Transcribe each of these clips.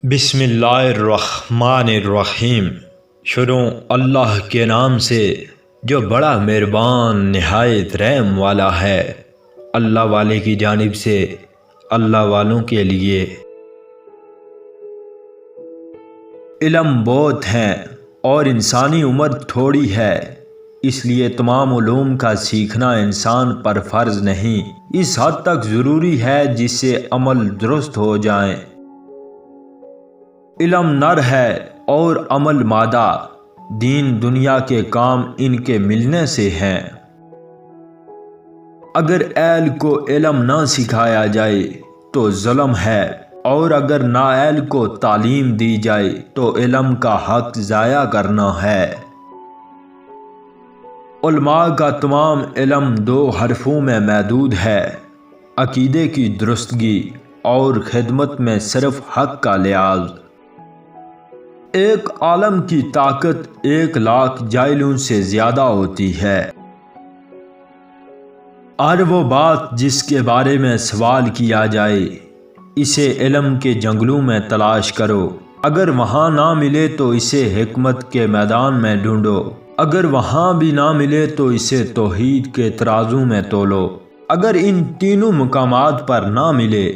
بسم اللہ الرحمن الرحیم۔ شروع اللہ کے نام سے جو بڑا مہربان نہایت رحم والا ہے۔ اللہ والے کی جانب سے اللہ والوں کے لیے۔ علم بہت ہیں اور انسانی عمر تھوڑی ہے، اس لیے تمام علوم کا سیکھنا انسان پر فرض نہیں، اس حد تک ضروری ہے جس سے عمل درست ہو جائیں۔ علم نر ہے اور عمل مادہ، دین دنیا کے کام ان کے ملنے سے ہیں۔ اگر اہل کو علم نہ سکھایا جائے تو ظلم ہے، اور اگر نااہل کو تعلیم دی جائے تو علم کا حق ضائع کرنا ہے۔ علماء کا تمام علم 2 حرفوں میں محدود ہے: عقیدے کی درستگی اور خدمت میں صرف حق کا لحاظ۔ ایک عالم کی طاقت 1,00,000 جاہلوں سے زیادہ ہوتی ہے۔ ہر وہ بات جس کے بارے میں سوال کیا جائے، اسے علم کے جنگلوں میں تلاش کرو، اگر وہاں نہ ملے تو اسے حکمت کے میدان میں ڈھونڈو، اگر وہاں بھی نہ ملے تو اسے توحید کے ترازو میں تولو، اگر ان تینوں مقامات پر نہ ملے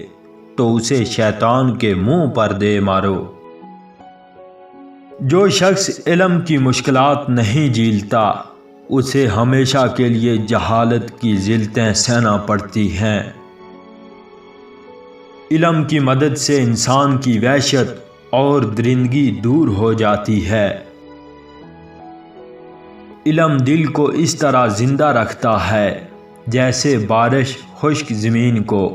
تو اسے شیطان کے منہ پر دے مارو۔ جو شخص علم کی مشکلات نہیں جھیلتا، اسے ہمیشہ کے لیے جہالت کی ذلتیں سہنا پڑتی ہیں۔ علم کی مدد سے انسان کی وحشت اور درندگی دور ہو جاتی ہے۔ علم دل کو اس طرح زندہ رکھتا ہے جیسے بارش خشک زمین کو۔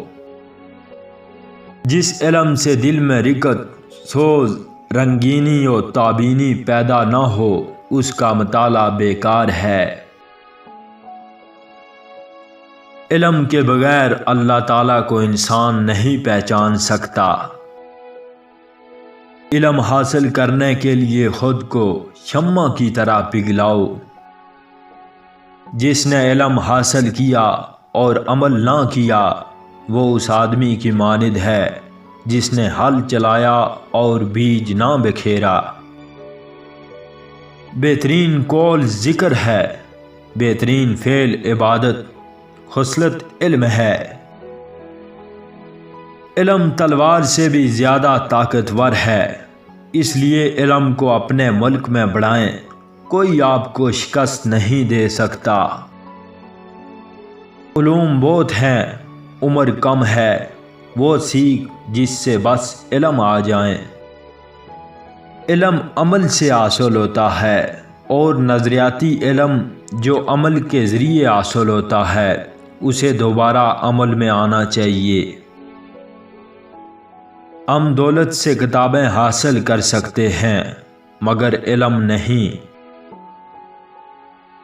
جس علم سے دل میں رقت، سوز، رنگینی و تابینی پیدا نہ ہو، اس کا مطالعہ بیکار ہے۔ علم کے بغیر اللہ تعالیٰ کو انسان نہیں پہچان سکتا۔ علم حاصل کرنے کے لیے خود کو شمع کی طرح پگھلاؤ۔ جس نے علم حاصل کیا اور عمل نہ کیا، وہ اس آدمی کی مانند ہے جس نے ہل چلایا اور بیج نہ بکھیرا۔ بہترین قول ذکر ہے، بہترین فعل عبادت، خصلت علم ہے۔ علم تلوار سے بھی زیادہ طاقتور ہے، اس لیے علم کو اپنے ملک میں بڑھائیں، کوئی آپ کو شکست نہیں دے سکتا۔ علوم بہت ہیں، عمر کم ہے، وہ سیکھ جس سے بس علم آ جائیں۔ علم عمل سے حاصل ہوتا ہے، اور نظریاتی علم جو عمل کے ذریعے حاصل ہوتا ہے، اسے دوبارہ عمل میں آنا چاہیے۔ ہم دولت سے کتابیں حاصل کر سکتے ہیں مگر علم نہیں۔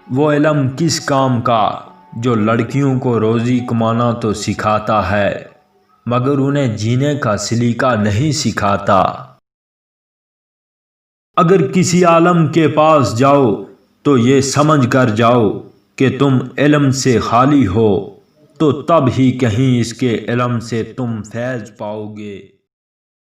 وہ علم کس کام کا جو لڑکیوں کو روزی کمانا تو سکھاتا ہے مگر انہیں جینے کا سلیقہ نہیں سکھاتا۔ اگر کسی عالم کے پاس جاؤ تو یہ سمجھ کر جاؤ کہ تم علم سے خالی ہو، تو تب ہی کہیں اس کے علم سے تم فیض پاؤ گے۔